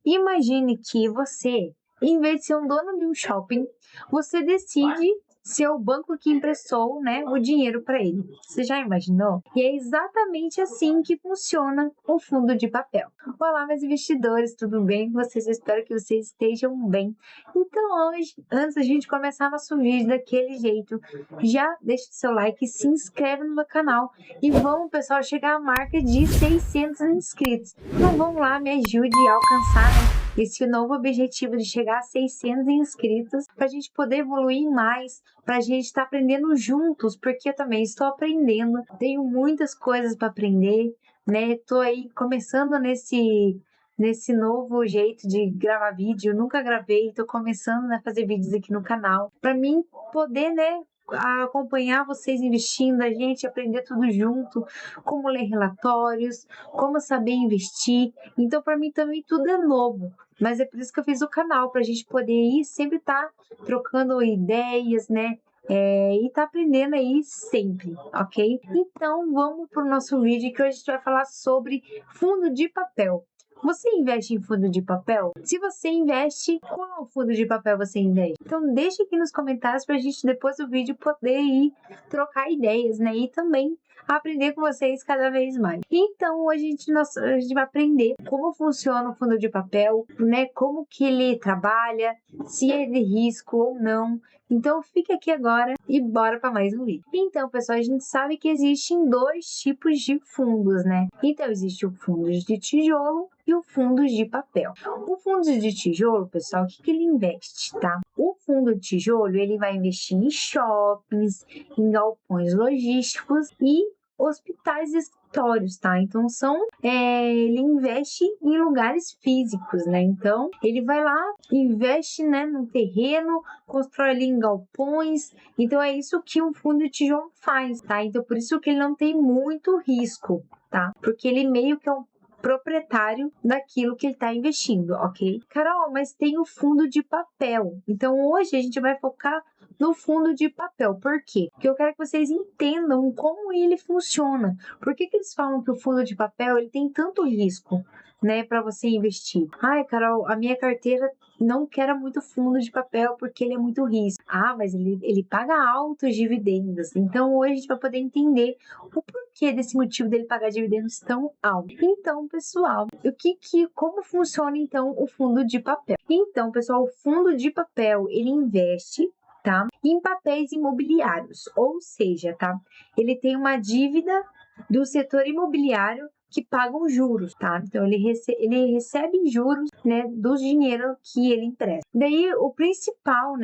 Imagine que você, em vez de ser um dono de um shopping, você decide ser o banco que emprestou, né, o dinheiro para ele. Você já imaginou? E é exatamente assim que funciona o fundo de papel. Olá, meus investidores, tudo bem com vocês? Eu espero que vocês estejam bem. Então, hoje, antes da gente começar nosso vídeo daquele jeito, já deixa o seu like, se inscreve no meu canal e vamos, pessoal, chegar à marca de 600 inscritos. Então, vamos lá, me ajude a alcançar, né, esse novo objetivo de chegar a 600 inscritos para a gente poder evoluir mais, para a gente estar aprendendo juntos, porque eu também estou aprendendo, tenho muitas coisas para aprender, né? Estou aí começando nesse novo jeito de gravar vídeo, eu nunca gravei, estou começando a fazer vídeos aqui no canal, para mim poder, né, acompanhar vocês investindo, a gente aprender tudo junto, como ler relatórios, como saber investir. Então, para mim também tudo é novo, mas é por isso que eu fiz o canal, para a gente poder ir sempre estar trocando ideias, né? E tá aprendendo aí sempre, ok? Então, vamos para o nosso vídeo que hoje a gente vai falar sobre fundo de papel. Você investe em fundo de papel? Se você investe, qual fundo de papel você investe? Então, deixe aqui nos comentários para a gente, depois do vídeo, poder ir trocar ideias, né? E também aprender com vocês cada vez mais. Então, hoje a gente vai aprender como funciona o fundo de papel, né? Como que ele trabalha, se é de risco ou não. Então, fica aqui agora e bora para mais um vídeo. Então, pessoal, a gente sabe que existem dois tipos de fundos, né? Então, existe o fundo de tijolo e o fundo de papel. O fundo de tijolo, pessoal, o que ele investe, tá? O fundo de tijolo, ele vai investir em shoppings, em galpões logísticos e hospitais e escritórios, tá? Então, ele investe em lugares físicos, né? Então, ele vai lá, investe, né, no terreno, constrói ali em galpões. Então, é isso que um fundo de tijolo faz, tá? Então, por isso que ele não tem muito risco, tá? Porque ele meio que é um proprietário daquilo que ele está investindo, ok? Carol, mas tem o fundo de papel. Então, hoje a gente vai focar no fundo de papel. Por quê? Porque eu quero que vocês entendam como ele funciona. Por que eles falam que o fundo de papel ele tem tanto risco, né, para você investir? Ai, Carol, a minha carteira não quer muito fundo de papel porque ele é muito risco. Ah, mas ele paga altos dividendos. Então, hoje a gente vai poder entender o porquê desse motivo dele pagar dividendos tão altos. Então, pessoal, como funciona então o fundo de papel? Então, pessoal, o fundo de papel, ele investe, tá, em papéis imobiliários, ou seja, tá, ele tem uma dívida do setor imobiliário que pagam juros, tá? Então, ele recebe juros, né, dos dinheiro que ele empresta. Daí, o principal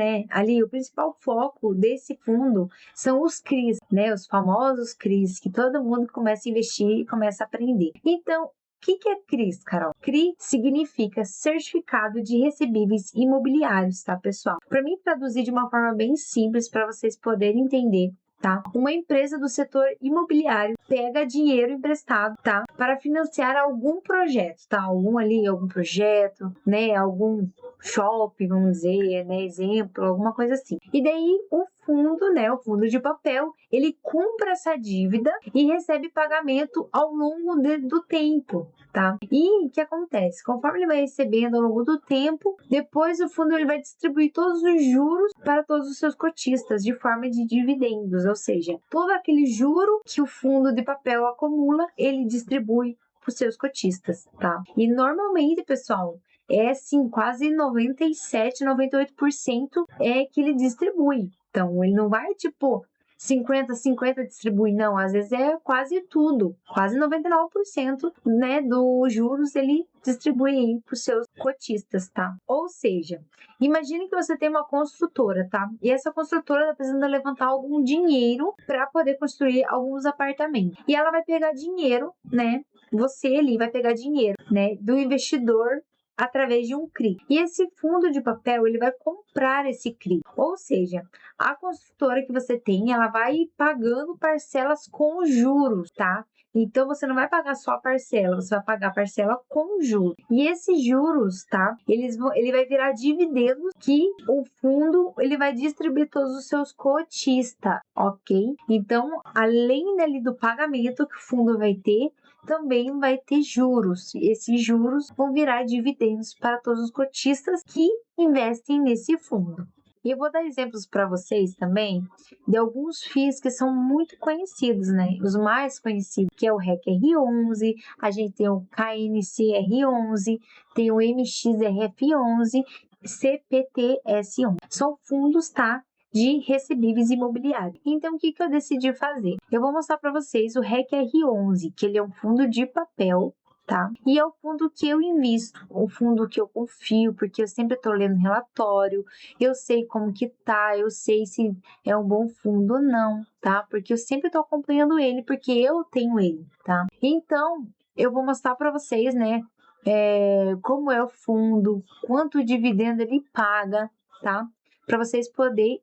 foco desse fundo são os CRIs, né, os famosos CRIs, que todo mundo começa a investir e começa a aprender. Então, o que é CRIs, Carol? CRI significa Certificado de Recebíveis Imobiliários, tá, pessoal? Para mim, traduzir de uma forma bem simples para vocês poderem entender, tá? Uma empresa do setor imobiliário pega dinheiro emprestado, tá? Para financiar algum projeto, tá? Algum projeto, né? Algum shopping, vamos dizer, né? Exemplo, alguma coisa assim. E daí o fundo, né? O fundo de papel, ele compra essa dívida e recebe pagamento ao longo do tempo, tá? E o que acontece? Conforme ele vai recebendo ao longo do tempo, depois o fundo ele vai distribuir todos os juros para todos os seus cotistas de forma de dividendos, ou seja, todo aquele juro que o fundo de papel acumula, ele distribui para os seus cotistas, tá? E normalmente, pessoal, é assim, quase 97, 98% é que ele distribui. Então, ele não vai, tipo, 50-50 distribui, não. Às vezes é quase tudo, quase 99%, né, dos juros ele distribui aí para os seus cotistas, tá? Ou seja, imagine que você tem uma construtora, tá? E essa construtora está precisando levantar algum dinheiro para poder construir alguns apartamentos. E ela vai pegar dinheiro, né? Você ali vai pegar dinheiro, né, do investidor através de um CRI. E esse fundo de papel, ele vai comprar esse CRI. Ou seja, a construtora que você tem, ela vai pagando parcelas com juros, tá? Então, você não vai pagar só a parcela, você vai pagar a parcela com juros. E esses juros, tá? Ele vai virar dividendos que o fundo, ele vai distribuir todos os seus cotistas, ok? Então, além dali do pagamento que o fundo vai ter, também vai ter juros. E esses juros vão virar dividendos para todos os cotistas que investem nesse fundo. E eu vou dar exemplos para vocês também de alguns FIIs que são muito conhecidos, né? Os mais conhecidos, que é o REC-R11, a gente tem o KNCR11, tem o MXRF11, CPTS11. São fundos, tá? De recebíveis imobiliários. Então, o que eu decidi fazer? Eu vou mostrar para vocês o REC-R11, que ele é um fundo de papel, tá? E é o fundo que eu invisto, o fundo que eu confio, porque eu sempre estou lendo relatório, eu sei como que tá, eu sei se é um bom fundo ou não, tá? Porque eu sempre estou acompanhando ele, porque eu tenho ele, tá? Então, eu vou mostrar para vocês, né? Como é o fundo, quanto dividendo ele paga, tá? Para vocês poderem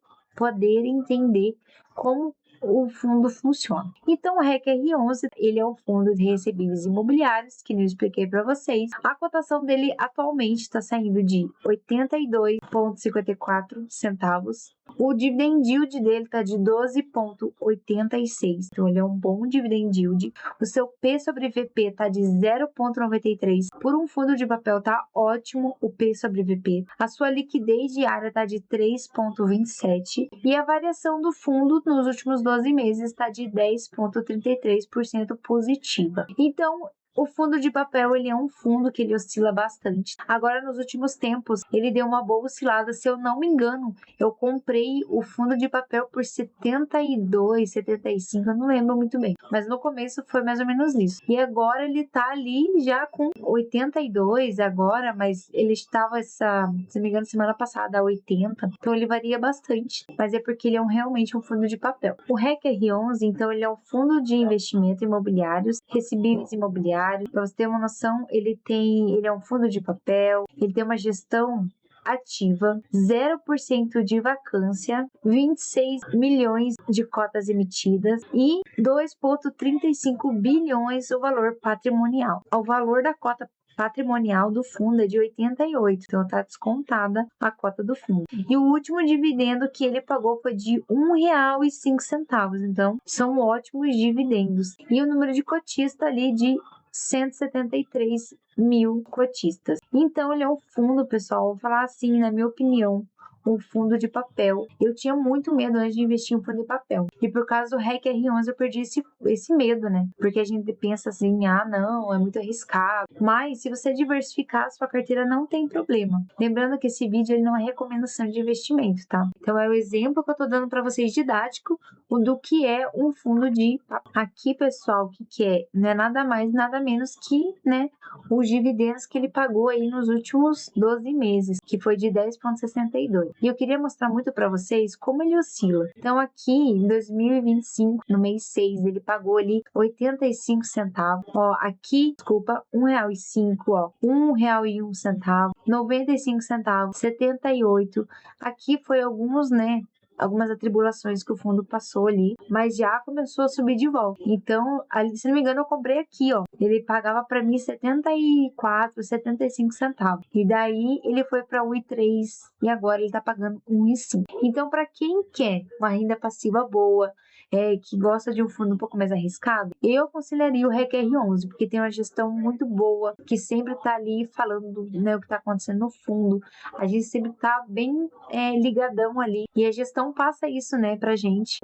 entender como o fundo funciona. Então, o REC-R11, ele é um fundo de recebíveis imobiliários, que eu expliquei para vocês. A cotação dele atualmente está saindo de 82,54 centavos. O dividend yield dele está de 12,86. Então, ele é um bom dividend yield. O seu P sobre VP está de 0,93. Por um fundo de papel, tá ótimo o P sobre VP. A sua liquidez diária está de 3,27. E a variação do fundo nos últimos 12 meses está de 10,33% positiva. Então, o fundo de papel, ele é um fundo que ele oscila bastante. Agora, nos últimos tempos, ele deu uma boa oscilada. Se eu não me engano, eu comprei o fundo de papel por 72, 75, eu não lembro muito bem. Mas no começo foi mais ou menos isso. E agora ele tá ali já com 82 agora, mas ele estava, se não me engano, semana passada a 80. Então ele varia bastante. Mas é porque ele é realmente um fundo de papel. O REC-R11, então, ele é um fundo de investimento imobiliários, recebíveis imobiliários. Para você ter uma noção, ele é um fundo de papel, ele tem uma gestão ativa, 0% de vacância, 26 milhões de cotas emitidas e 2,35 bilhões o valor patrimonial. O valor da cota patrimonial do fundo é de 88, então está descontada a cota do fundo. E o último dividendo que ele pagou foi de R$ 1,05, então são ótimos dividendos. E o número de cotistas ali de 173 mil cotistas. Então, ele é um fundo, pessoal, vou falar assim, na minha opinião, um fundo de papel. Eu tinha muito medo antes de investir em fundo de papel. E por causa do REC-R11 eu perdi esse medo, né? Porque a gente pensa assim, não, é muito arriscado. Mas se você diversificar a sua carteira, não tem problema. Lembrando que esse vídeo ele não é recomendação de investimento, tá? Então é o exemplo que eu tô dando para vocês didático do que é um fundo de papel. Aqui, pessoal, o que é? Não é nada mais, nada menos que, né, os dividendos que ele pagou aí nos últimos 12 meses, que foi de 10,62. E eu queria mostrar muito para vocês como ele oscila. Então, aqui em 2025, no mês 6, ele pagou ali 85 centavos. Ó, aqui, desculpa, R$1,05, ó, R$1,01, 95 centavos, 78. Aqui foi algumas atribulações que o fundo passou ali, mas já começou a subir de volta. Então, ali, se não me engano, eu comprei aqui, ó. Ele pagava para mim 74, 75 centavos. E daí ele foi para 1,3 e agora ele tá pagando 1,5. Então, para quem quer uma renda passiva boa, que gosta de um fundo um pouco mais arriscado, eu aconselharia o REC-R11, porque tem uma gestão muito boa, que sempre tá ali falando, né, o que tá acontecendo no fundo. A gente sempre tá bem ligadão ali. E a gestão passa isso, né, pra gente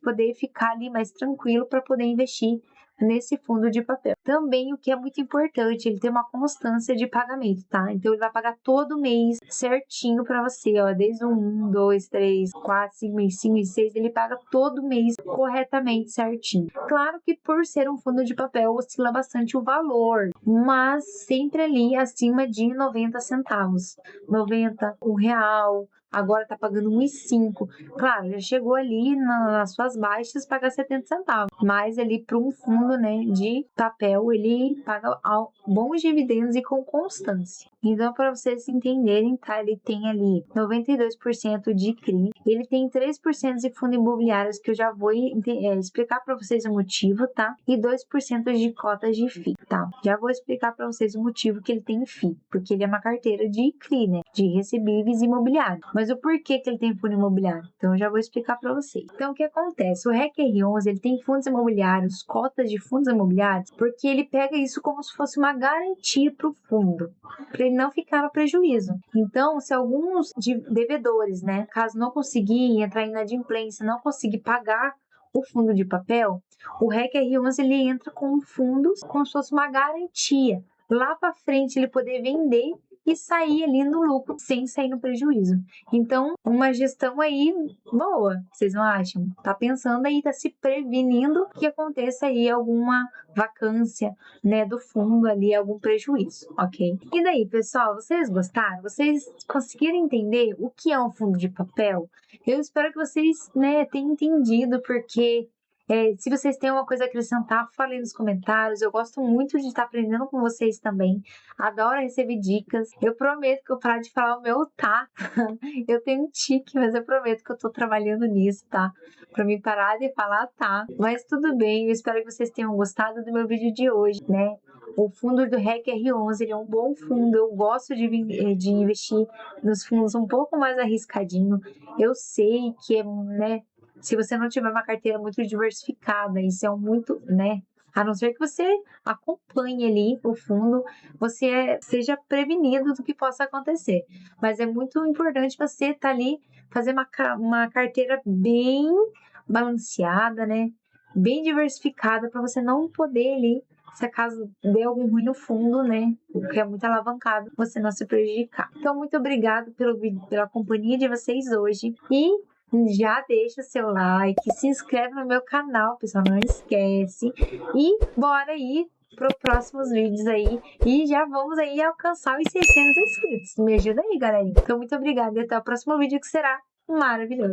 poder ficar ali mais tranquilo para poder investir nesse fundo de papel. Também o que é muito importante, ele tem uma constância de pagamento, tá? Então ele vai pagar todo mês certinho para você, ó, desde o 1, 2, 3, 4, 5 e 6, ele paga todo mês corretamente certinho. Claro que por ser um fundo de papel oscila bastante o valor, mas sempre ali acima de 90 centavos, 90, R$1, agora tá pagando 1,05. Claro, já chegou ali nas suas baixas pagar 70 centavos, mas ali para um fundo, né, de papel, ele paga bons dividendos e com constância. Então, para vocês entenderem, tá, ele tem ali 92% de CRI, ele tem 3% de fundos imobiliários, que eu já vou explicar para vocês o motivo, tá? E 2% de cotas de FII, tá? Já vou explicar para vocês o motivo que ele tem FII, porque ele é uma carteira de CRI, né? de recebíveis imobiliários. Mas o porquê que ele tem fundo imobiliário? Então eu já vou explicar para vocês. Então o que acontece? O REC R11 ele tem fundos imobiliários, cotas de fundos imobiliários, porque ele pega isso como se fosse uma garantia para o fundo, para ele não ficar no prejuízo. Então, se alguns devedores, né, caso não conseguir entrar em inadimplência, não conseguir pagar o fundo de papel, o REC R11 ele entra com fundos como se fosse uma garantia. Lá para frente ele poder vender e sair ali no lucro sem sair no prejuízo. Então, uma gestão aí boa, vocês não acham? Tá pensando aí, tá se prevenindo que aconteça aí alguma vacância, né, do fundo ali, algum prejuízo, ok? E daí, pessoal, vocês gostaram? Vocês conseguiram entender o que é um fundo de papel? Eu espero que vocês, né, tenham entendido, porque se vocês têm uma coisa a acrescentar, falem nos comentários. Eu gosto muito de estar aprendendo com vocês também. Adoro receber dicas. Eu prometo que eu parar de falar o meu tá. Eu tenho um tique, mas eu prometo que eu tô trabalhando nisso, tá? Pra me parar de falar tá. Mas tudo bem, eu espero que vocês tenham gostado do meu vídeo de hoje, né? O fundo do REC R11 ele é um bom fundo. Eu gosto de investir nos fundos um pouco mais arriscadinho. Eu sei que é, né? Se você não tiver uma carteira muito diversificada, isso é muito, né? A não ser que você acompanhe ali o fundo, você seja prevenido do que possa acontecer. Mas é muito importante você estar ali, fazer uma carteira bem balanceada, né? Bem diversificada, para você não poder ali, se acaso der algum ruim no fundo, né? Porque é muito alavancado, você não se prejudicar. Então, muito obrigado pela companhia de vocês hoje. E já deixa o seu like, se inscreve no meu canal, pessoal, não esquece. E bora aí para os próximos vídeos aí. E já vamos aí alcançar os 600 inscritos. Me ajuda aí, galerinha. Então, muito obrigada e até o próximo vídeo que será maravilhoso.